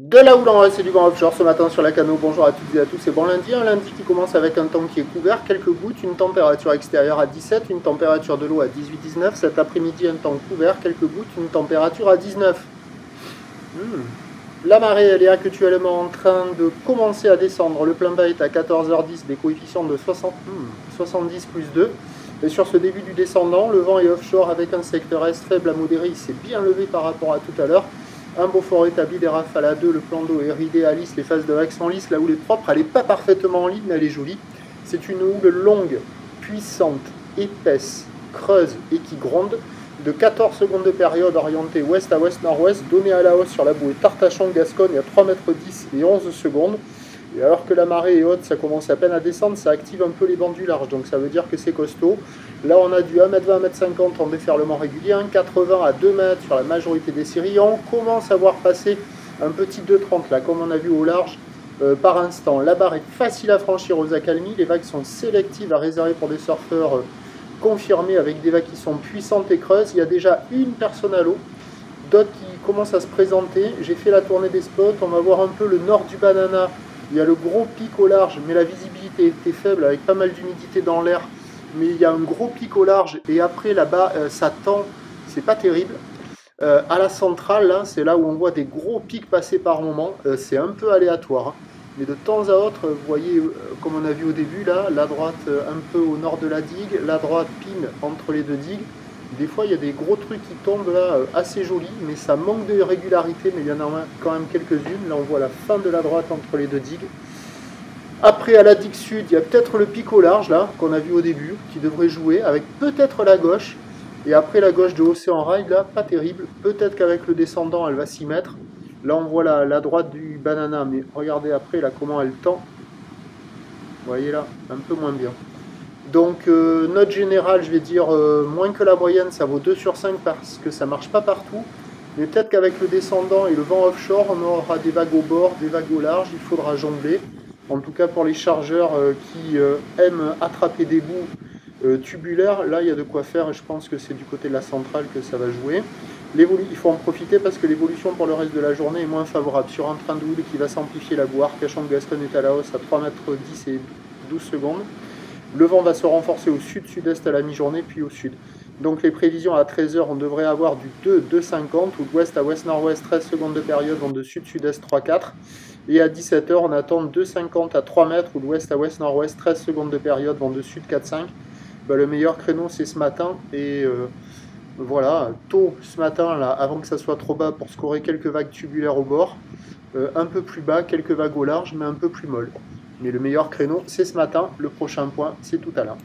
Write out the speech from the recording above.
De là où l'on reste, c'est du vent offshore ce matin sur la Cano. Bonjour à toutes et à tous. C'est bon lundi, un lundi qui commence avec un temps qui est couvert, quelques gouttes, une température extérieure à 17, une température de l'eau à 18-19. Cet après-midi, un temps couvert, quelques gouttes, une température à 19. La marée, elle est actuellement en train de commencer à descendre. Le plein bas est à 14h10, des coefficients de 70 plus 2. Et sur ce début du descendant, le vent est offshore avec un secteur est faible à modéré. Il s'est bien levé par rapport à tout à l'heure. Un beau fort établi, des rafales à 2, le plan d'eau est ridé à lisse, les phases de vagues sont lisses, la houle est propre, elle n'est pas parfaitement en ligne, mais elle est jolie. C'est une houle longue, puissante, épaisse, creuse et qui gronde, de 14 secondes de période orientée ouest à ouest-nord-ouest, donnée à la hausse sur la bouée Tartachon-Gascogne à 3,10 m et 11 secondes. Et alors que la marée est haute, ça commence à peine à descendre, ça active un peu les bancs du large, donc ça veut dire que c'est costaud. Là, on a du 1m20, 1m50 en déferlement régulier, 1m80 à 2 mètres sur la majorité des séries. On commence à voir passer un petit 2,30 là, comme on a vu au large par instant. La barre est facile à franchir aux accalmies, les vagues sont sélectives à réserver pour des surfeurs confirmés avec des vagues qui sont puissantes et creuses. Il y a déjà une personne à l'eau, d'autres qui commencent à se présenter. J'ai fait la tournée des spots, on va voir un peu le nord du Banana. Il y a le gros pic au large, mais la visibilité était faible avec pas mal d'humidité dans l'air. Mais il y a un gros pic au large et après là-bas, ça tend, c'est pas terrible. À la centrale, c'est là où on voit des gros pics passer par moment. C'est un peu aléatoire. Hein. Mais de temps à autre, vous voyez, comme on a vu au début, là, la droite un peu au nord de la digue, la droite pile entre les deux digues. Des fois, il y a des gros trucs qui tombent là, assez jolis, mais ça manque de régularité, mais il y en a quand même quelques-unes. Là, on voit la fin de la droite entre les deux digues. Après, à la digue sud, il y a peut-être le pic au large, là, qu'on a vu au début, qui devrait jouer, avec peut-être la gauche. Et après, la gauche de Océan Rail, là, pas terrible. Peut-être qu'avec le descendant, elle va s'y mettre. Là, on voit la droite du Banana, mais regardez après, là, comment elle tend. Vous voyez là, un peu moins bien. Donc note générale, je vais dire moins que la moyenne, ça vaut 2 sur 5 parce que ça ne marche pas partout. Mais peut-être qu'avec le descendant et le vent offshore, on aura des vagues au bord, des vagues au large, il faudra jongler. En tout cas pour les chargeurs qui aiment attraper des bouts tubulaires, là il y a de quoi faire et je pense que c'est du côté de la centrale que ça va jouer. Il faut en profiter parce que l'évolution pour le reste de la journée est moins favorable. Sur un train de houle qui va s'amplifier, la boue Arcachon-Gascogne est à la hausse à 3,10 m et 12 secondes. Le vent va se renforcer au sud-sud-est à la mi-journée, puis au sud. Donc les prévisions à 13 h, on devrait avoir du 2, 2,50, ou d'ouest à ouest-nord-ouest, 13 secondes de période, vent de sud-sud-est 3,4. Et à 17 h, on attend 2,50 à 3 mètres, ou d'ouest à ouest-nord-ouest, 13 secondes de période, vent de sud 4,5. Le meilleur créneau, c'est ce matin. Et voilà, tôt ce matin, là, avant que ça soit trop bas, pour scorer quelques vagues tubulaires au bord. Un peu plus bas, quelques vagues au large, mais un peu plus molles. Mais le meilleur créneau, c'est ce matin. Le prochain point, c'est tout à l'heure.